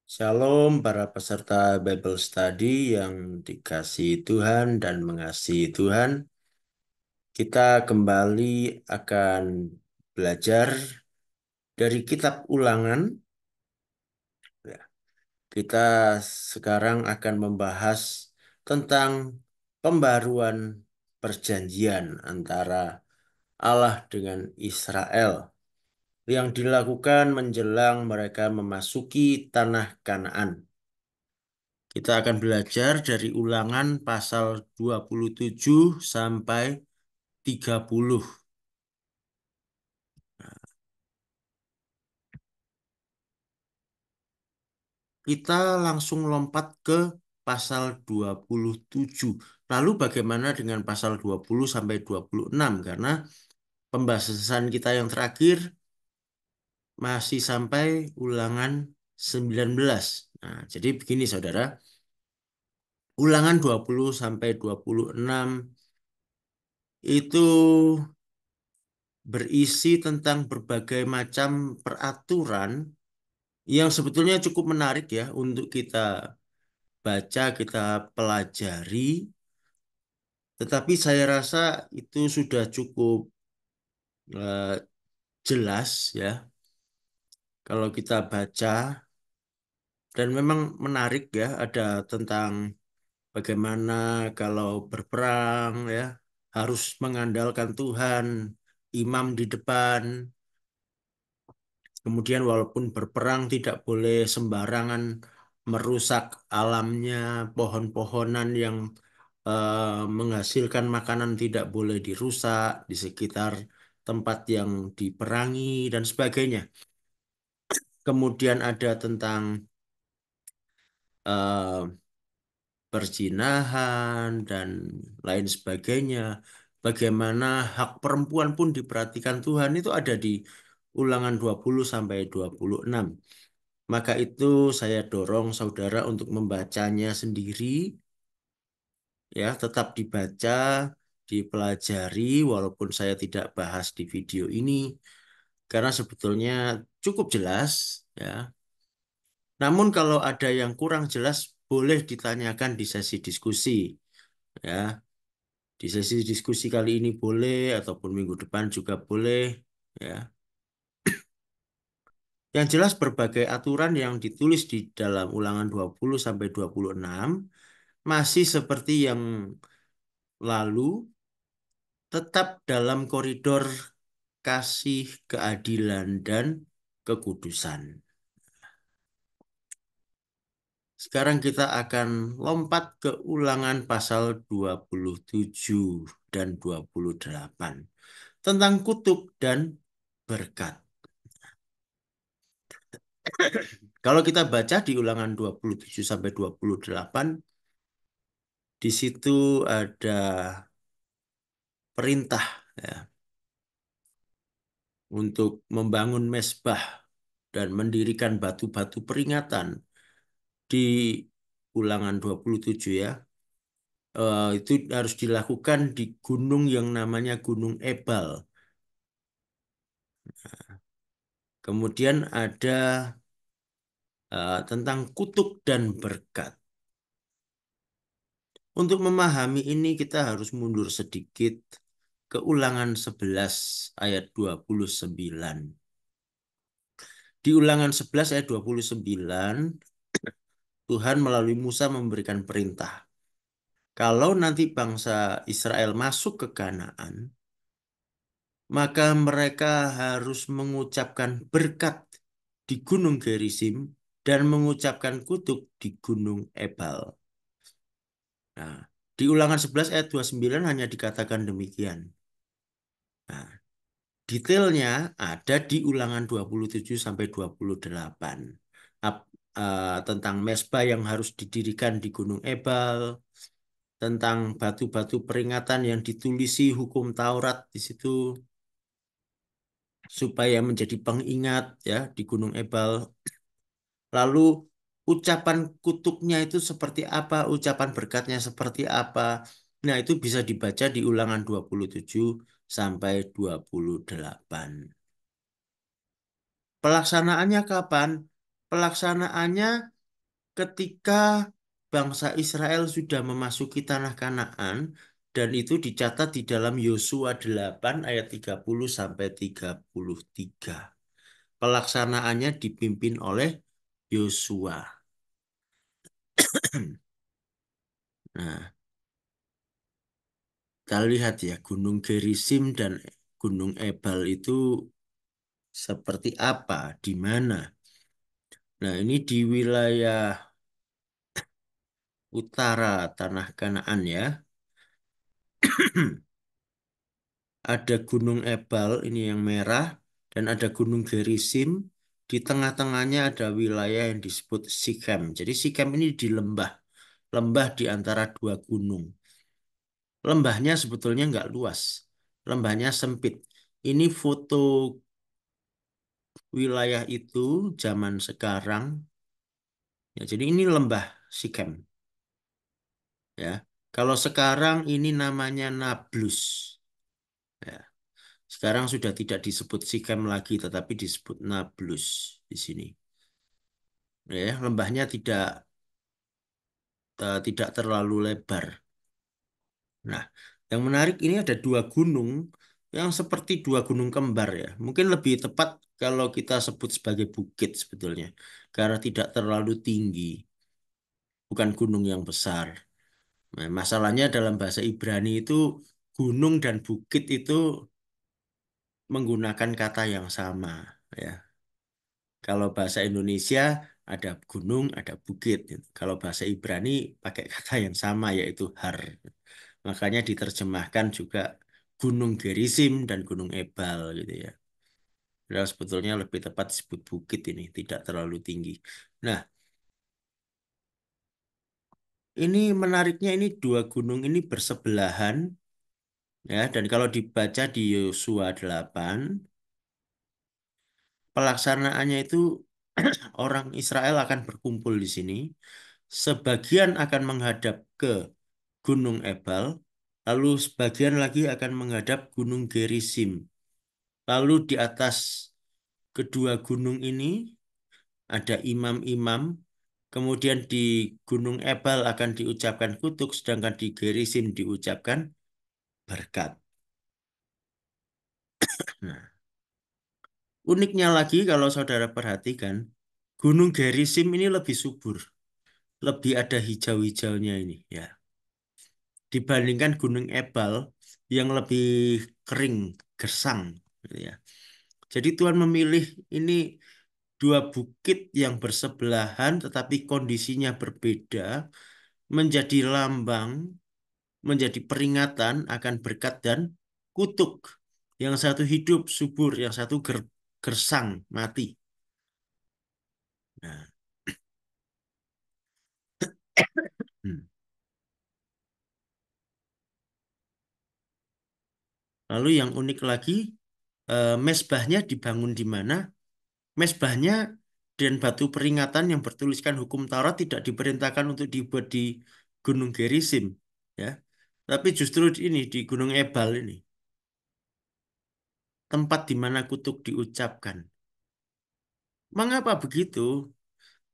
Shalom para peserta Bible Study yang dikasihi Tuhan dan mengasihi Tuhan. Kita kembali akan belajar dari kitab Ulangan. Ya, kita sekarang akan membahas tentang pembaruan perjanjian antara Allah dengan Israel yang dilakukan menjelang mereka memasuki tanah Kanaan. Kita akan belajar dari Ulangan pasal 27 sampai 30. Kita langsung lompat ke pasal 27. Lalu bagaimana dengan pasal 20 sampai 26? Karena pembahasan kita yang terakhir masih sampai Ulangan 19. Nah, jadi begini saudara, Ulangan 20 sampai 26 itu berisi tentang berbagai macam peraturan yang sebetulnya cukup menarik ya untuk kita baca, kita pelajari. Tetapi saya rasa itu sudah cukup eh, jelas ya kalau kita baca, dan memang menarik ya, ada tentang bagaimana kalau berperang ya harus mengandalkan Tuhan, imam di depan. Kemudian walaupun berperang tidak boleh sembarangan merusak alamnya, pohon-pohonan yang menghasilkan makanan tidak boleh dirusak di sekitar tempat yang diperangi dan sebagainya. Kemudian ada tentang eh, perzinahan dan lain sebagainya. Bagaimana hak perempuan pun diperhatikan Tuhan itu ada di Ulangan 20 sampai 26. Maka itu saya dorong saudara untuk membacanya sendiri, ya, tetap dibaca, dipelajari, walaupun saya tidak bahas di video ini, karena sebetulnya cukup jelas, ya. Namun kalau ada yang kurang jelas, boleh ditanyakan di sesi diskusi, ya. Di sesi diskusi kali ini boleh, ataupun minggu depan juga boleh, ya. Yang jelas berbagai aturan yang ditulis di dalam Ulangan 20 sampai 26 masih seperti yang lalu, tetap dalam koridor kasih, keadilan, dan kekudusan. Sekarang kita akan lompat ke Ulangan pasal 27 dan 28 tentang kutuk dan berkat. Kalau kita baca di Ulangan 27 sampai 28, di situ ada perintah ya, untuk membangun mezbah dan mendirikan batu-batu peringatan di Ulangan 27 ya. Itu harus dilakukan di gunung yang namanya Gunung Ebal. Kemudian ada tentang kutuk dan berkat. Untuk memahami ini kita harus mundur sedikit ke Ulangan 11 ayat 29. Di Ulangan 11 ayat 29, Tuhan melalui Musa memberikan perintah. Kalau nanti bangsa Israel masuk ke Kanaan, maka mereka harus mengucapkan berkat di Gunung Gerizim dan mengucapkan kutuk di Gunung Ebal. Nah, di Ulangan 11 ayat 29 hanya dikatakan demikian. Nah, detailnya ada di Ulangan 27 sampai 28. Tentang mezbah yang harus didirikan di Gunung Ebal, tentang batu-batu peringatan yang ditulisi hukum Taurat di situ supaya menjadi pengingat ya di Gunung Ebal. Lalu ucapan kutuknya itu seperti apa, ucapan berkatnya seperti apa. Nah, itu bisa dibaca di Ulangan 27 sampai 28. Pelaksanaannya kapan? Pelaksanaannya ketika bangsa Israel sudah memasuki tanah Kanaan dan itu dicatat di dalam Yosua 8 ayat 30 sampai 33. Pelaksanaannya dipimpin oleh Yosua. Nah, kita lihat ya Gunung Gerisim dan Gunung Ebal itu seperti apa, di mana. Nah, ini di wilayah utara tanah Kanaan ya. Ada Gunung Ebal, ini yang merah, dan ada Gunung Gerisim. Di tengah-tengahnya ada wilayah yang disebut Sikem. Jadi Sikem ini di lembah, lembah di antara dua gunung. Lembahnya sebetulnya nggak luas, lembahnya sempit. Ini foto wilayah itu zaman sekarang. Ya, jadi ini lembah Sikem. Ya, kalau sekarang ini namanya Nablus. Ya, sekarang sudah tidak disebut Sikem lagi, tetapi disebut Nablus di sini. Ya, lembahnya tidak terlalu lebar. Nah, yang menarik ini ada dua gunung yang seperti dua gunung kembar ya. Mungkin lebih tepat kalau kita sebut sebagai bukit sebetulnya, karena tidak terlalu tinggi, bukan gunung yang besar. Nah, masalahnya dalam bahasa Ibrani itu gunung dan bukit itu menggunakan kata yang sama ya. Kalau bahasa Indonesia ada gunung, ada bukit. Kalau bahasa Ibrani pakai kata yang sama yaitu har. Makanya diterjemahkan juga Gunung Gerizim dan Gunung Ebal gitu ya. Padahal sebetulnya lebih tepat disebut bukit ini, tidak terlalu tinggi. Nah, ini menariknya ini dua gunung ini bersebelahan ya, dan kalau dibaca di Yosua 8, pelaksanaannya itu orang Israel akan berkumpul di sini. Sebagian akan menghadap ke Gunung Ebal, lalu sebagian lagi akan menghadap Gunung Gerizim. Lalu di atas kedua gunung ini ada imam-imam, kemudian di Gunung Ebal akan diucapkan kutuk, sedangkan di Gerizim diucapkan berkat. Nah, uniknya lagi kalau saudara perhatikan, Gunung Gerizim ini lebih subur, lebih ada hijau-hijaunya ini ya. Dibandingkan Gunung Ebal yang lebih kering, gersang gitu ya. Jadi Tuhan memilih ini dua bukit yang bersebelahan tetapi kondisinya berbeda menjadi lambang, menjadi peringatan akan berkat dan kutuk. Yang satu hidup subur, yang satu gersang mati. Nah, hmm. Lalu yang unik lagi, mezbahnya dibangun di mana? Mezbahnya dan batu peringatan yang bertuliskan hukum Taurat tidak diperintahkan untuk dibuat di Gunung Gerizim, ya. Tapi justru ini di Gunung Ebal ini, tempat di mana kutuk diucapkan. Mengapa begitu?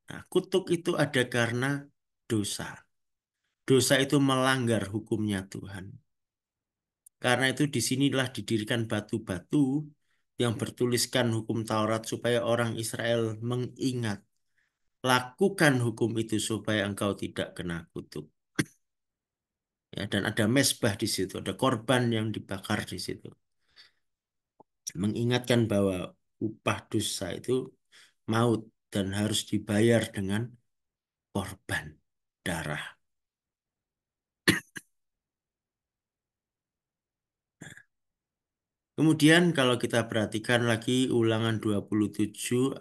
Nah, kutuk itu ada karena dosa. Dosa itu melanggar hukumnya Tuhan. Karena itu disinilah didirikan batu-batu yang bertuliskan hukum Taurat supaya orang Israel mengingat. Lakukan hukum itu supaya engkau tidak kena kutuk. Ya, dan ada mezbah di situ, ada korban yang dibakar di situ. Mengingatkan bahwa upah dosa itu maut dan harus dibayar dengan korban darah. Kemudian kalau kita perhatikan lagi ulangan 27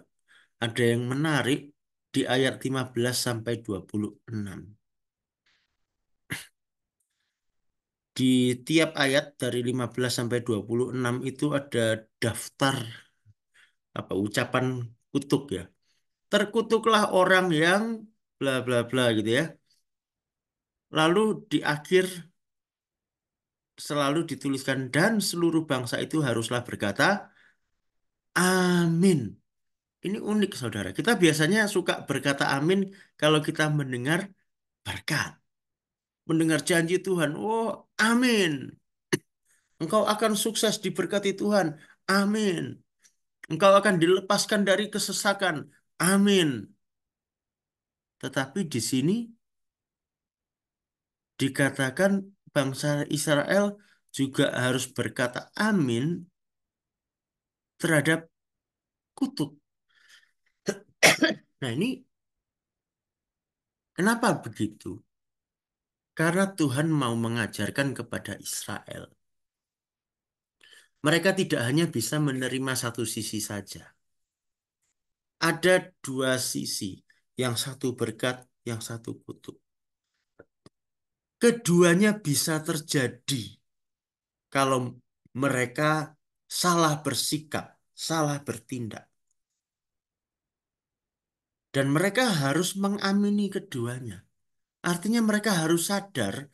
ada yang menarik di ayat 15 sampai 26. Di tiap ayat dari 15 sampai 26 itu ada daftar apa ucapan kutuk ya. Terkutuklah orang yang bla bla bla gitu ya. Lalu di akhir selalu dituliskan dan seluruh bangsa itu haruslah berkata amin. Ini unik, saudara. Kita biasanya suka berkata amin kalau kita mendengar berkat, mendengar janji Tuhan. Oh, amin. Engkau akan sukses diberkati Tuhan. Amin. Engkau akan dilepaskan dari kesesakan. Amin. Tetapi di sini dikatakan bangsa Israel juga harus berkata amin terhadap kutuk. Nah, ini kenapa begitu? Karena Tuhan mau mengajarkan kepada Israel. Mereka tidak hanya bisa menerima satu sisi saja. Ada dua sisi. Yang satu berkat, yang satu kutuk. Keduanya bisa terjadi kalau mereka salah bersikap, salah bertindak. Dan mereka harus mengamini keduanya. Artinya mereka harus sadar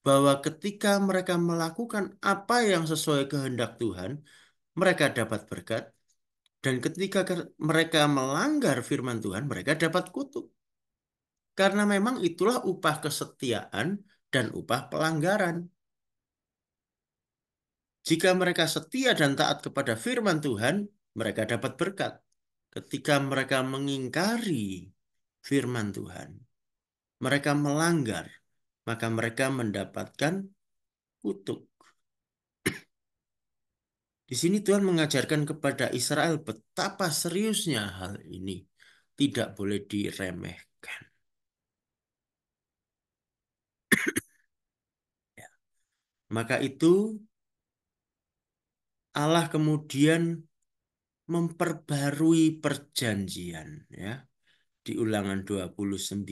bahwa ketika mereka melakukan apa yang sesuai kehendak Tuhan, mereka dapat berkat. Dan ketika mereka melanggar firman Tuhan, mereka dapat kutuk. Karena memang itulah upah kesetiaan dan upah pelanggaran. Jika mereka setia dan taat kepada firman Tuhan, mereka dapat berkat. Ketika mereka mengingkari firman Tuhan, mereka melanggar, maka mereka mendapatkan kutuk. Di sini Tuhan mengajarkan kepada Israel betapa seriusnya hal ini. Tidak boleh diremehkan. Ya. Maka itu Allah kemudian memperbarui perjanjian ya di Ulangan 29.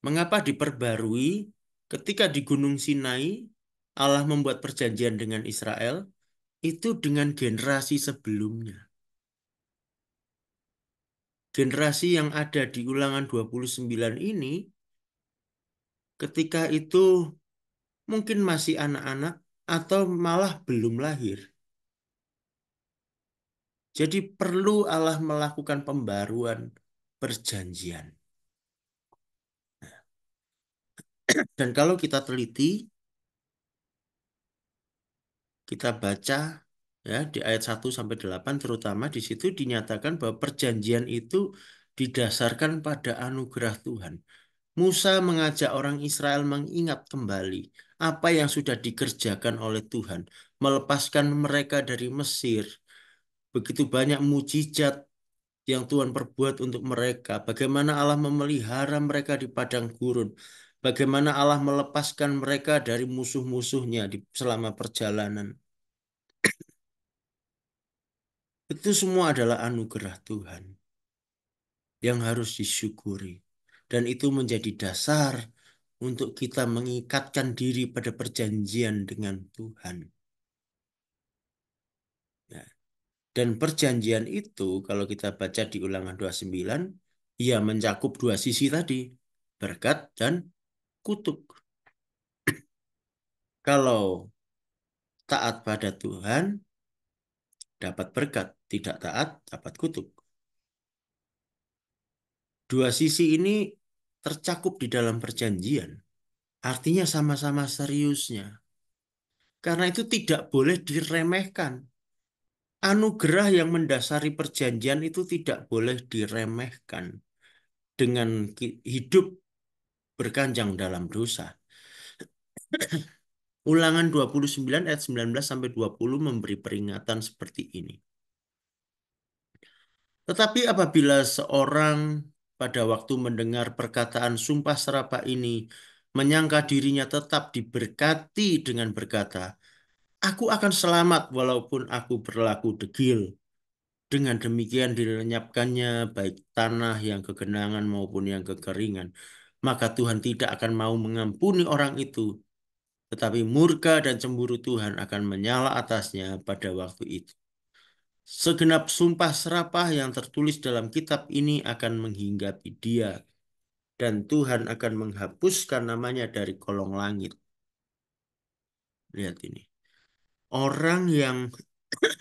Mengapa diperbarui? Ketika di Gunung Sinai Allah membuat perjanjian dengan Israel itu dengan generasi sebelumnya. Generasi yang ada di Ulangan 29 ini ketika itu mungkin masih anak-anak atau malah belum lahir. Jadi perlu Allah melakukan pembaruan perjanjian. Dan kalau kita teliti, kita baca ya di ayat 1 sampai 8 terutama di situ dinyatakan bahwa perjanjian itu didasarkan pada anugerah Tuhan. Musa mengajak orang Israel mengingat kembali apa yang sudah dikerjakan oleh Tuhan, melepaskan mereka dari Mesir. Begitu banyak mujizat yang Tuhan perbuat untuk mereka, bagaimana Allah memelihara mereka di padang gurun, bagaimana Allah melepaskan mereka dari musuh-musuhnya selama perjalanan. Itu semua adalah anugerah Tuhan yang harus disyukuri. Dan itu menjadi dasar untuk kita mengikatkan diri pada perjanjian dengan Tuhan. Ya. Dan perjanjian itu, kalau kita baca di Ulangan 29, ya mencakup dua sisi tadi, berkat dan kutuk. Kalau taat pada Tuhan, dapat berkat. Tidak taat, dapat kutuk. Dua sisi ini tercakup di dalam perjanjian. Artinya sama-sama seriusnya. Karena itu tidak boleh diremehkan. Anugerah yang mendasari perjanjian itu tidak boleh diremehkan dengan hidup berkanjang dalam dosa. Ulangan 29 ayat 19 sampai 20 memberi peringatan seperti ini. Tetapi apabila seorang pada waktu mendengar perkataan sumpah serapah ini menyangka dirinya tetap diberkati dengan berkata, "Aku akan selamat walaupun aku berlaku degil." Dengan demikian dilenyapkannya baik tanah yang kegenangan maupun yang kekeringan. Maka Tuhan tidak akan mau mengampuni orang itu, tetapi murka dan cemburu Tuhan akan menyala atasnya pada waktu itu. Segenap sumpah serapah yang tertulis dalam kitab ini akan menghinggapi dia, dan Tuhan akan menghapuskan namanya dari kolong langit. Lihat ini. Orang yang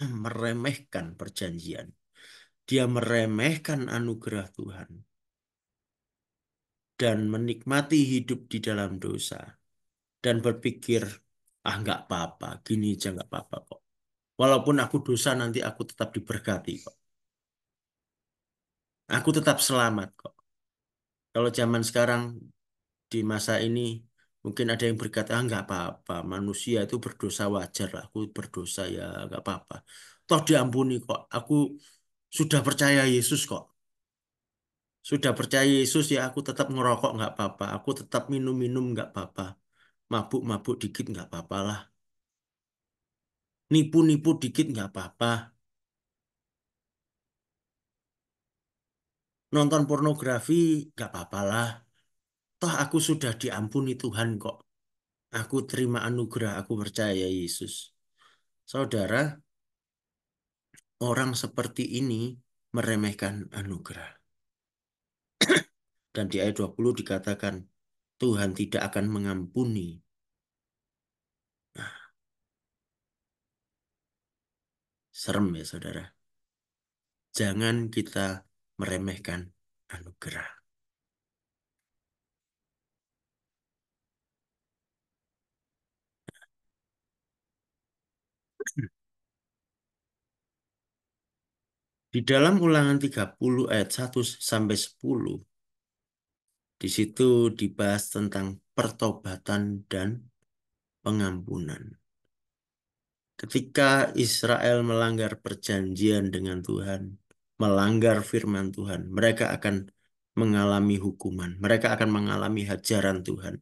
meremehkan perjanjian, Dia meremehkan anugerah Tuhan dan menikmati hidup di dalam dosa dan berpikir, ah nggak apa-apa, gini aja nggak apa-apa kok. Walaupun aku dosa nanti aku tetap diberkati kok. Aku tetap selamat kok. Kalau zaman sekarang di masa ini mungkin ada yang berkata, ah nggak apa-apa, manusia itu berdosa wajar lah. Aku berdosa ya nggak apa-apa. Toh diampuni kok. Aku sudah percaya Yesus kok. Sudah percaya Yesus ya aku tetap ngerokok nggak apa-apa. Aku tetap minum-minum nggak apa-apa. Mabuk-mabuk dikit nggak apa-apa lah. Nipu-nipu dikit nggak apa-apa. Nonton pornografi nggak apa-apa lah. Toh aku sudah diampuni Tuhan kok. Aku terima anugerah, aku percaya Yesus. Saudara, orang seperti ini meremehkan anugerah. Dan di ayat 20 dikatakan, Tuhan tidak akan mengampuni. Nah, serem ya saudara. Jangan kita meremehkan anugerah. Di dalam Ulangan 30 ayat 1 sampai 10, di situ dibahas tentang pertobatan dan pengampunan. Ketika Israel melanggar perjanjian dengan Tuhan, melanggar firman Tuhan, mereka akan mengalami hukuman. Mereka akan mengalami hajaran Tuhan.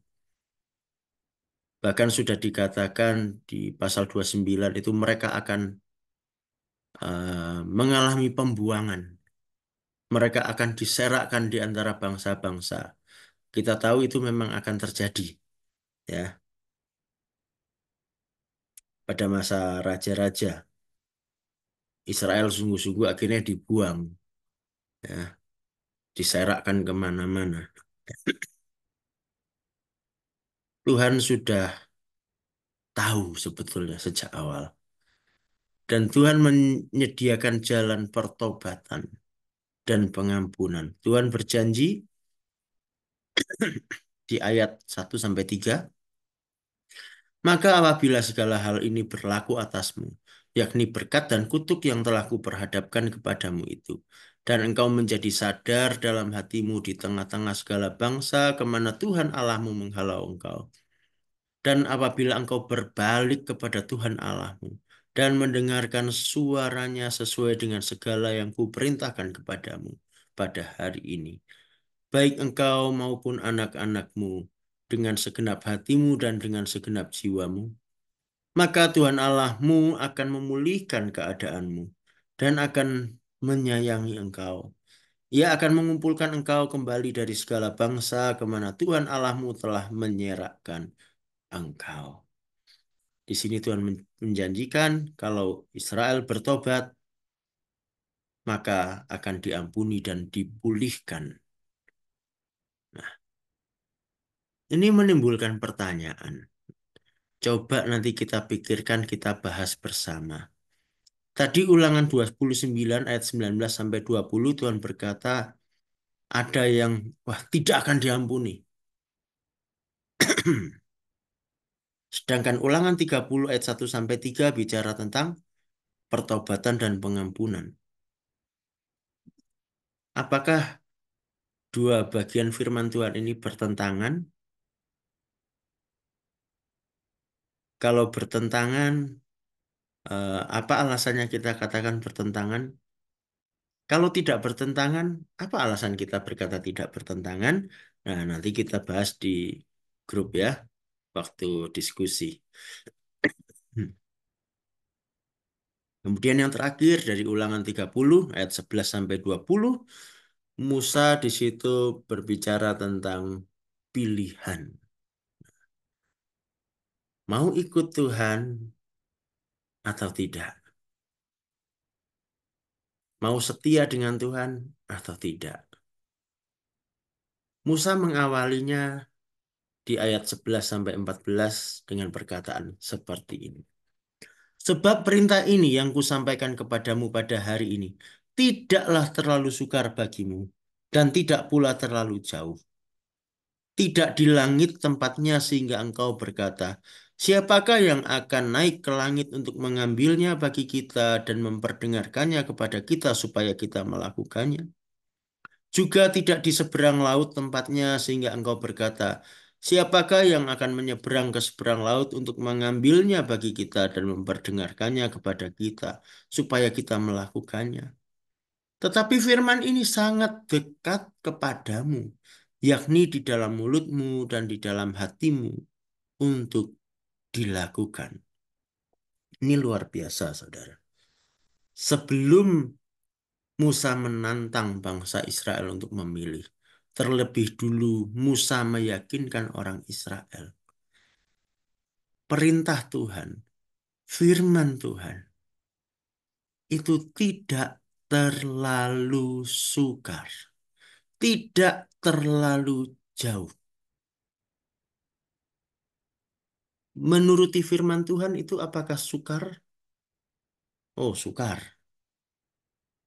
Bahkan sudah dikatakan di pasal 29 itu mereka akan mengalami pembuangan. Mereka akan diserakkan di antara bangsa-bangsa. Kita tahu itu memang akan terjadi, ya, pada masa raja-raja. Israel sungguh-sungguh akhirnya dibuang, ya, diserakkan kemana-mana. Tuhan sudah tahu sebetulnya sejak awal. Dan Tuhan menyediakan jalan pertobatan dan pengampunan. Tuhan berjanji di ayat 1 sampai 3, maka apabila segala hal ini berlaku atasmu, yakni berkat dan kutuk yang telah kuperhadapkan kepadamu itu, dan engkau menjadi sadar dalam hatimu di tengah-tengah segala bangsa kemana Tuhan Allahmu menghalau engkau, dan apabila engkau berbalik kepada Tuhan Allahmu dan mendengarkan suaranya sesuai dengan segala yang kuperintahkan kepadamu pada hari ini, baik engkau maupun anak-anakmu, dengan segenap hatimu dan dengan segenap jiwamu, maka Tuhan Allahmu akan memulihkan keadaanmu dan akan menyayangi engkau. Ia akan mengumpulkan engkau kembali dari segala bangsa kemana Tuhan Allahmu telah menyerahkan engkau. Di sini Tuhan menjanjikan kalau Israel bertobat, maka akan diampuni dan dipulihkan. Nah, ini menimbulkan pertanyaan. Coba nanti kita pikirkan, kita bahas bersama. Tadi Ulangan 29 ayat 19 sampai 20 Tuhan berkata ada yang wah tidak akan diampuni. Sedangkan Ulangan 30 ayat 1 sampai 3 bicara tentang pertobatan dan pengampunan. Apakah dua bagian firman Tuhan ini bertentangan? Kalau bertentangan, apa alasannya kita katakan bertentangan? Kalau tidak bertentangan, apa alasan kita berkata tidak bertentangan? Nah, nanti kita bahas di grup ya, waktu diskusi. Hmm. Kemudian yang terakhir dari Ulangan 30 ayat 11 sampai 20, Musa di situ berbicara tentang pilihan. Mau ikut Tuhan atau tidak? Mau setia dengan Tuhan atau tidak? Musa mengawalinya di ayat 11 sampai 14 dengan perkataan seperti ini. Sebab perintah ini yang kusampaikan kepadamu pada hari ini tidaklah terlalu sukar bagimu dan tidak pula terlalu jauh. Tidak di langit tempatnya sehingga engkau berkata, siapakah yang akan naik ke langit untuk mengambilnya bagi kita dan memperdengarkannya kepada kita supaya kita melakukannya? Juga tidak di seberang laut tempatnya sehingga engkau berkata, siapakah yang akan menyeberang ke seberang laut untuk mengambilnya bagi kita dan memperdengarkannya kepada kita supaya kita melakukannya? Tetapi firman ini sangat dekat kepadamu, yakni di dalam mulutmu dan di dalam hatimu untuk dilakukan. Ini luar biasa, saudara. Sebelum Musa menantang bangsa Israel untuk memilih, terlebih dulu Musa meyakinkan orang Israel. Perintah Tuhan, firman Tuhan, itu tidak terlalu sukar, tidak terlalu jauh. Menuruti firman Tuhan itu apakah sukar? Oh, sukar.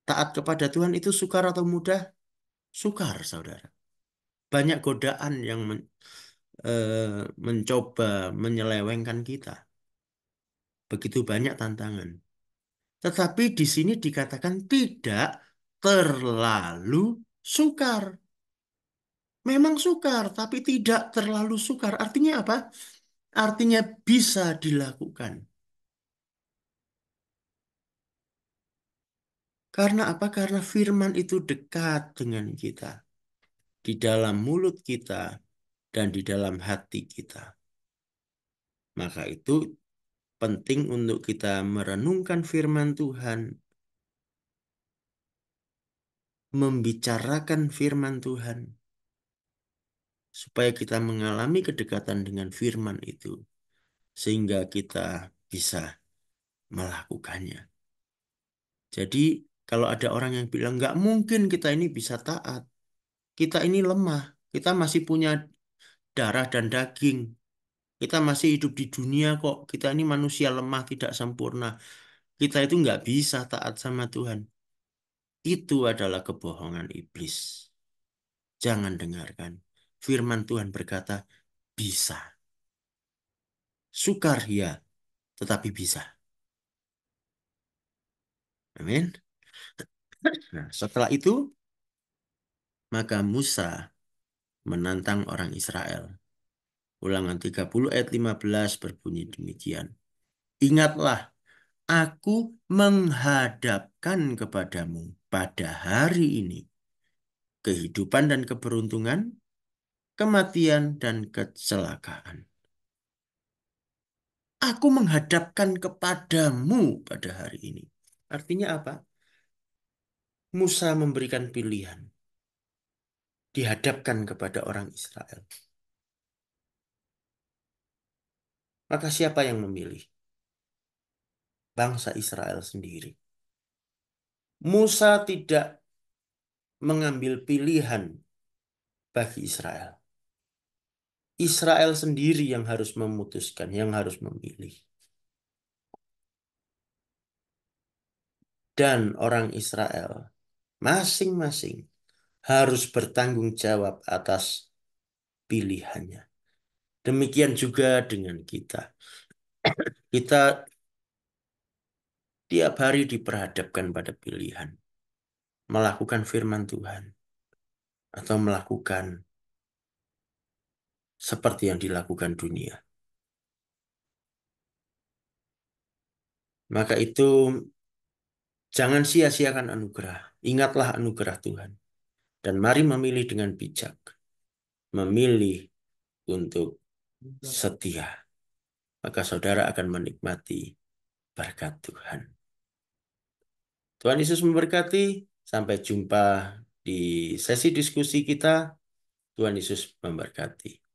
Taat kepada Tuhan itu sukar atau mudah? Sukar, saudara. Banyak godaan yang mencoba menyelewengkan kita. Begitu banyak tantangan. Tetapi di sini dikatakan tidak terlalu sukar. Memang sukar, tapi tidak terlalu sukar. Artinya apa? Artinya bisa dilakukan. Karena apa? Karena firman itu dekat dengan kita. Di dalam mulut kita dan di dalam hati kita. Maka itu penting untuk kita merenungkan firman Tuhan, membicarakan firman Tuhan, supaya kita mengalami kedekatan dengan firman itu, sehingga kita bisa melakukannya. Jadi, kalau ada orang yang bilang, nggak mungkin kita ini bisa taat, kita ini lemah, kita masih punya darah dan daging, kita masih hidup di dunia kok, kita ini manusia lemah, tidak sempurna, kita itu nggak bisa taat sama Tuhan. Itu adalah kebohongan iblis. Jangan dengarkan. Firman Tuhan berkata, bisa. Sukar ya, tetapi bisa. Amin. Nah, setelah itu, maka Musa menantang orang Israel. Ulangan 30 ayat 15 berbunyi demikian. Ingatlah, aku menghadapkan kepadamu pada hari ini kehidupan dan keberuntungan, kematian dan kecelakaan. Aku menghadapkan kepadamu pada hari ini. Artinya apa? Musa memberikan pilihan. Dihadapkan kepada orang Israel. Maka siapa yang memilih? Bangsa Israel sendiri. Musa tidak mengambil pilihan bagi Israel. Israel sendiri yang harus memutuskan, yang harus memilih. Dan orang Israel masing-masing harus bertanggung jawab atas pilihannya. Demikian juga dengan kita. Kita tiap hari diperhadapkan pada pilihan. Melakukan firman Tuhan. Atau melakukan seperti yang dilakukan dunia. Maka itu jangan sia-siakan anugerah. Ingatlah anugerah Tuhan. Dan mari memilih dengan bijak. Memilih untuk setia. Maka saudara akan menikmati berkat Tuhan. Tuhan Yesus memberkati. Sampai jumpa di sesi diskusi kita. Tuhan Yesus memberkati.